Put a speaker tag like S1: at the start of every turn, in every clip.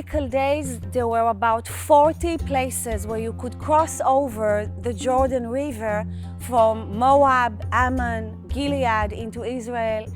S1: biblical days, there were about 40 places where you could cross over the Jordan River from Moab, Ammon, Gilead into Israel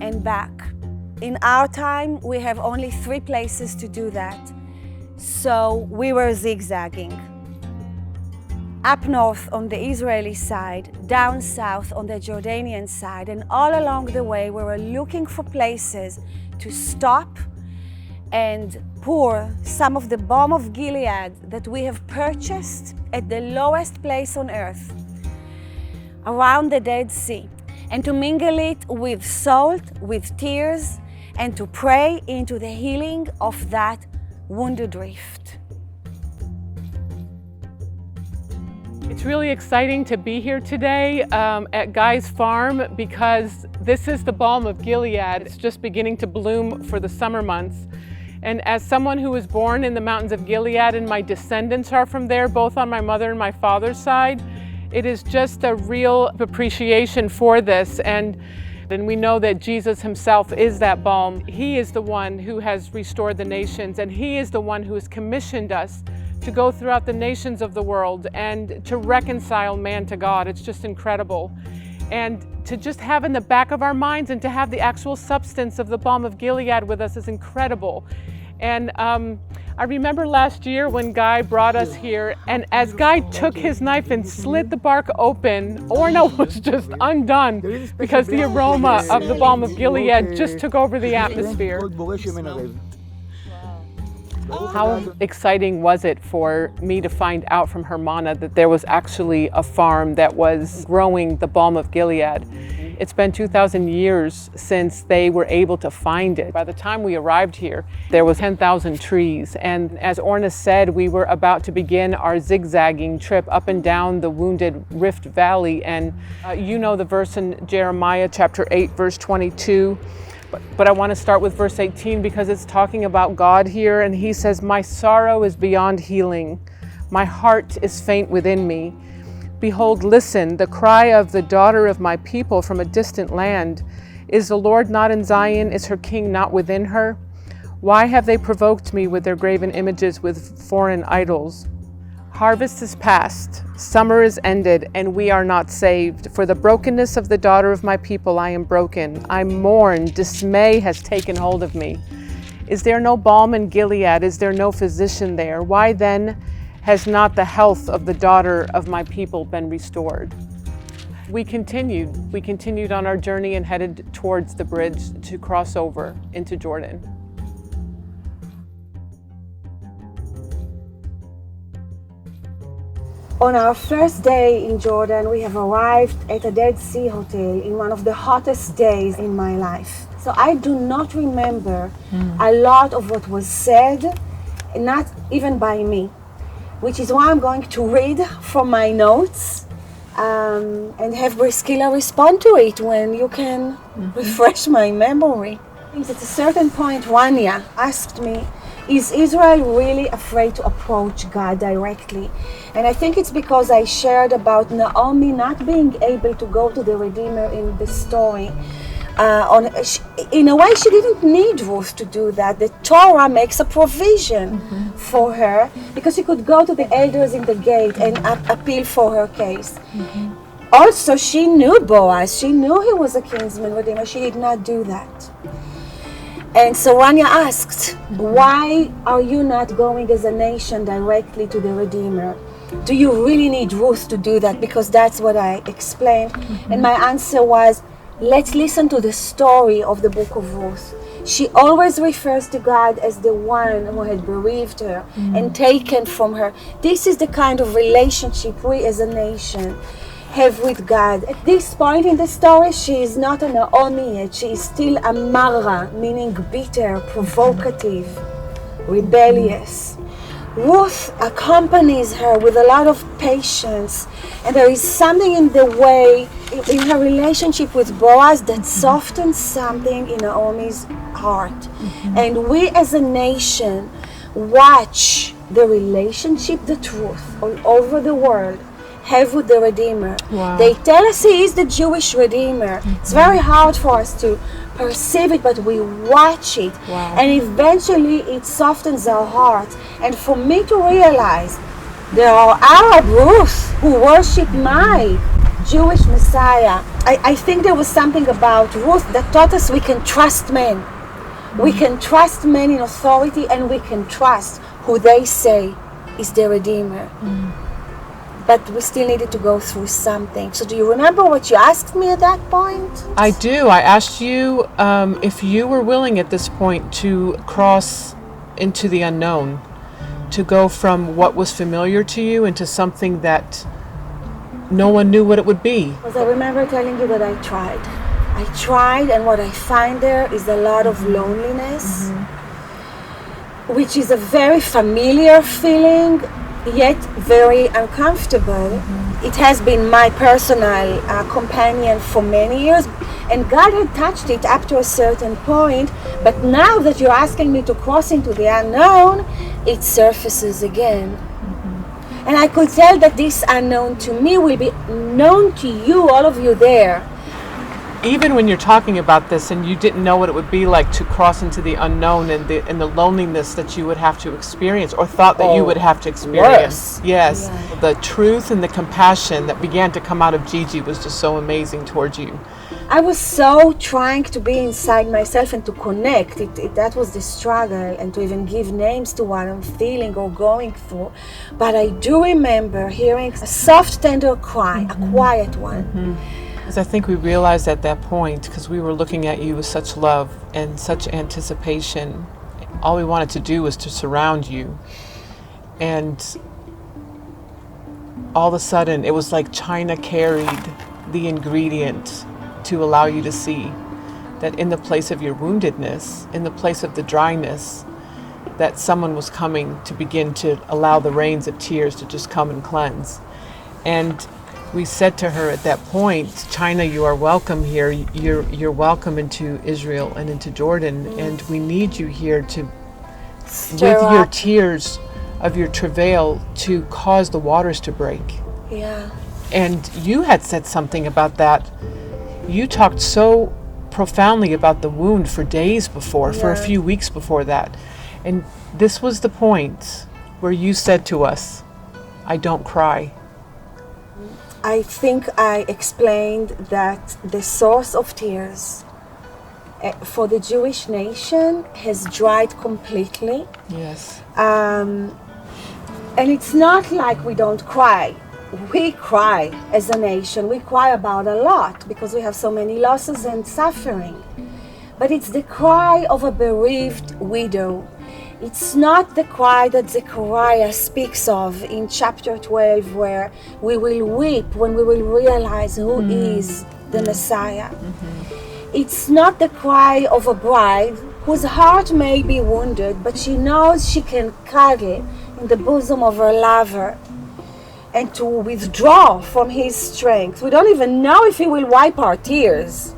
S1: and back. In our time, we have only 3 places to do that. So we were zigzagging. Up north on the Israeli side, down south on the Jordanian side, and all along the way we were looking for places to stop and pour some of the Balm of Gilead that we have purchased at the lowest place on earth, around the Dead Sea, and to mingle it with salt, with tears, and to pray into the healing of that wounded rift.
S2: It's really exciting to be here today at Guy's farm because this is the Balm of Gilead. It's just beginning to bloom for the summer months. And as someone who was born in the mountains of Gilead and my descendants are from there, both on my mother and my father's side, it is just a real appreciation for this. And we know that Jesus himself is that balm. He is the one who has restored the nations, and he is the one who has commissioned us to go throughout the nations of the world and to reconcile man to God. It's just incredible. And to just have in the back of our minds and to have the actual substance of the Balm of Gilead with us is incredible. And I remember last year when Guy brought us here, and as Guy took his knife and slit the bark open, Orna was just undone because the aroma of the Balm of Gilead just took over the atmosphere. How exciting was it for me to find out from Hermana that there was actually a farm that was growing the Balm of Gilead? It's been 2,000 years since they were able to find it. By the time we arrived here, there was 10,000 trees. And as Orna said, we were about to begin our zigzagging trip up and down the wounded Rift Valley. And you know the verse in Jeremiah chapter 8, verse 22. But I want to start with verse 18 because it's talking about God here, and he says, "My sorrow is beyond healing. My heart is faint within me. Behold, listen, the cry of the daughter of my people from a distant land. Is the Lord not in Zion? Is her king not within her? Why have they provoked me with their graven images, with foreign idols? Harvest is past, summer is ended, and we are not saved. For the brokenness of the daughter of my people I am broken. I mourn, dismay has taken hold of me. Is there no balm in Gilead? Is there no physician there? Why then has not the health of the daughter of my people been restored?" We continued on our journey and headed towards the bridge to cross over into Jordan.
S1: On our first day in Jordan, we have arrived at a Dead Sea hotel in one of the hottest days in my life. So I do not remember a lot of what was said, not even by me, which is why I'm going to read from my notes and have Briskila respond to it when you can refresh my memory. At a certain point, Rania asked me, is Israel really afraid to approach God directly? And I think it's because I shared about Naomi not being able to go to the Redeemer in the story. In a way, she didn't need Ruth to do that. The Torah makes a provision for her because she could go to the elders in the gate and appeal for her case. Also, she knew Boaz. She knew he was a kinsman redeemer. She did not do that. And so Rania asked, why are you not going as a nation directly to the Redeemer? Do you really need Ruth to do that? Because that's what I explained. And my answer was, let's listen to the story of the book of Ruth. She always refers to God as the one who had bereaved her and taken from her. This is the kind of relationship we as a nation have with God. At this point in the story, she is not a Naomi yet. She is still a Mara, meaning bitter, provocative, rebellious. Ruth accompanies her with a lot of patience, and there is something in the way, in her relationship with Boaz, that softens something in Naomi's heart. And we as a nation watch the relationship, the truth, all over the world have with the Redeemer. Wow. They tell us he is the Jewish Redeemer. It's very hard for us to perceive it, but we watch it.
S2: Wow.
S1: And eventually it softens our hearts. And for me to realize there are Arab Ruth who worship my Jewish Messiah. I think there was something about Ruth that taught us we can trust men. We can trust men in authority, and we can trust who they say is their Redeemer. But we still needed to go through something. So do you remember what you asked me at that point?
S2: I do. I asked you if you were willing at this point to cross into the unknown, to go from what was familiar to you into something that no one knew what it would be.
S1: Because I remember telling you that I tried. I tried, and what I find there is a lot of loneliness, which is a very familiar feeling, yet very uncomfortable. It has been my personal companion for many years, and God had touched it up to a certain point, but now that you're asking me to cross into the unknown, it surfaces again. And I could tell that this unknown to me will be known to you, all of you there.
S2: Even when you're talking about this and you didn't know what it would be like to cross into the unknown and the loneliness that you would have to experience, or thought that you would have to experience.
S1: Worse.
S2: Yes.
S1: Yeah.
S2: The truth and the compassion that began to come out of Gigi was just so amazing towards you.
S1: I was so trying to be inside myself and to connect. That was the struggle, and to even give names to what I'm feeling or going through. But I do remember hearing a soft, tender cry, a quiet one.
S2: Because I think we realized at that point, because we were looking at you with such love and such anticipation, all we wanted to do was to surround you. And all of a sudden, it was like China carried the ingredient to allow you to see that in the place of your woundedness, in the place of the dryness, that someone was coming to begin to allow the rains of tears to just come and cleanse. And we said to her at that point, China, you are welcome here. You're welcome into Israel and into Jordan, and we need you here to, with your tears of your travail, to cause the waters to break.
S1: Yeah.
S2: And you had said something about that. You talked so profoundly about the wound for days before, for a few weeks before that. And this was the point where you said to us, I don't cry.
S1: I think I explained that the source of tears for the Jewish nation has dried completely.
S2: Yes.
S1: And it's not like we don't cry. We cry as a nation. We cry about a lot because we have so many losses and suffering. But it's the cry of a bereaved widow. It's not the cry that Zechariah speaks of in chapter 12, where we will weep when we will realize who is the Messiah. It's not the cry of a bride whose heart may be wounded, but she knows she can cuddle in the bosom of her lover and to withdraw from his strength. We don't even know if he will wipe our tears,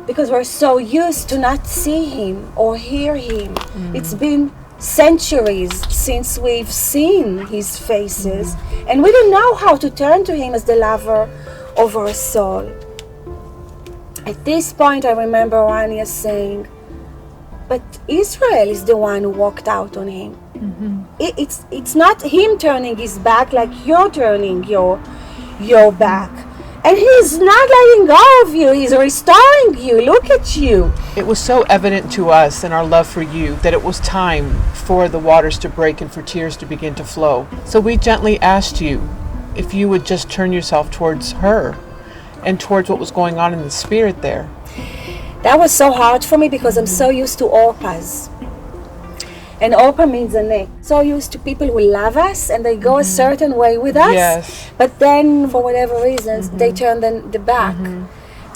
S1: because we're so used to not see him or hear him. It's been centuries since we've seen his faces, and we don't know how to turn to him as the lover of our soul. At this point, I remember Rania saying, but Israel is the one who walked out on him. It's not him turning his back like you're turning your back. And he's not letting go of you. He's restoring you. Look at you.
S2: It was so evident to us in our love for you that it was time for the waters to break and for tears to begin to flow. So we gently asked you if you would just turn yourself towards her and towards what was going on in the spirit there.
S1: That was so hard for me because I'm so used to orpas. And orpa means a neck. So used to people who love us and they go a certain way with us.
S2: Yes.
S1: But then, for whatever reasons, they turn the back.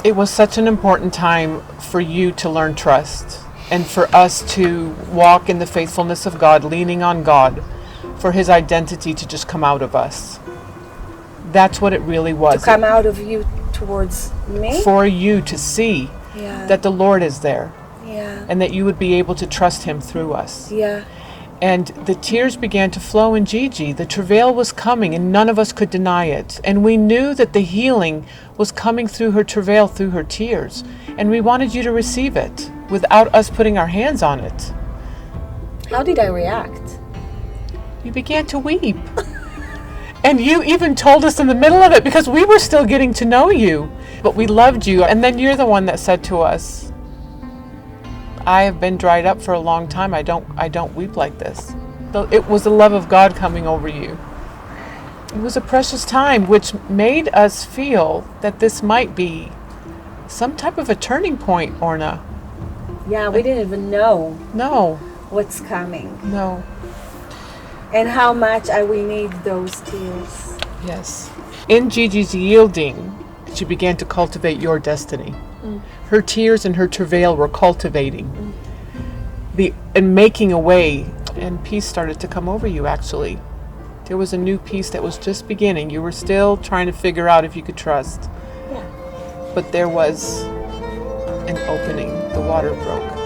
S2: It was such an important time for you to learn trust and for us to walk in the faithfulness of God, leaning on God for his identity to just come out of us. That's what it really was.
S1: To come out of you towards me?
S2: For you to see that the Lord is there.
S1: Yeah.
S2: And that you would be able to trust him through us.
S1: Yeah.
S2: And the tears began to flow in Gigi. The travail was coming and none of us could deny it. And we knew that the healing was coming through her travail, through her tears. And we wanted you to receive it without us putting our hands on it.
S1: How did I react?
S2: You began to weep. And you even told us in the middle of it, because we were still getting to know you, but we loved you. And then you're the one that said to us, I have been dried up for a long time. I don't weep like this. So it was the love of God coming over you. It was a precious time, which made us feel that this might be some type of a turning point, Orna.
S1: Yeah, we didn't even know
S2: No,
S1: what's coming
S2: no,
S1: and how much I will need those tears.
S2: yes. In Gigi's yielding, she began to cultivate your destiny. Her tears and her travail were cultivating and making a way, and peace started to come over you, actually. There was a new peace that was just beginning. You were still trying to figure out if you could trust.
S1: Yeah.
S2: But there was an opening. The water broke.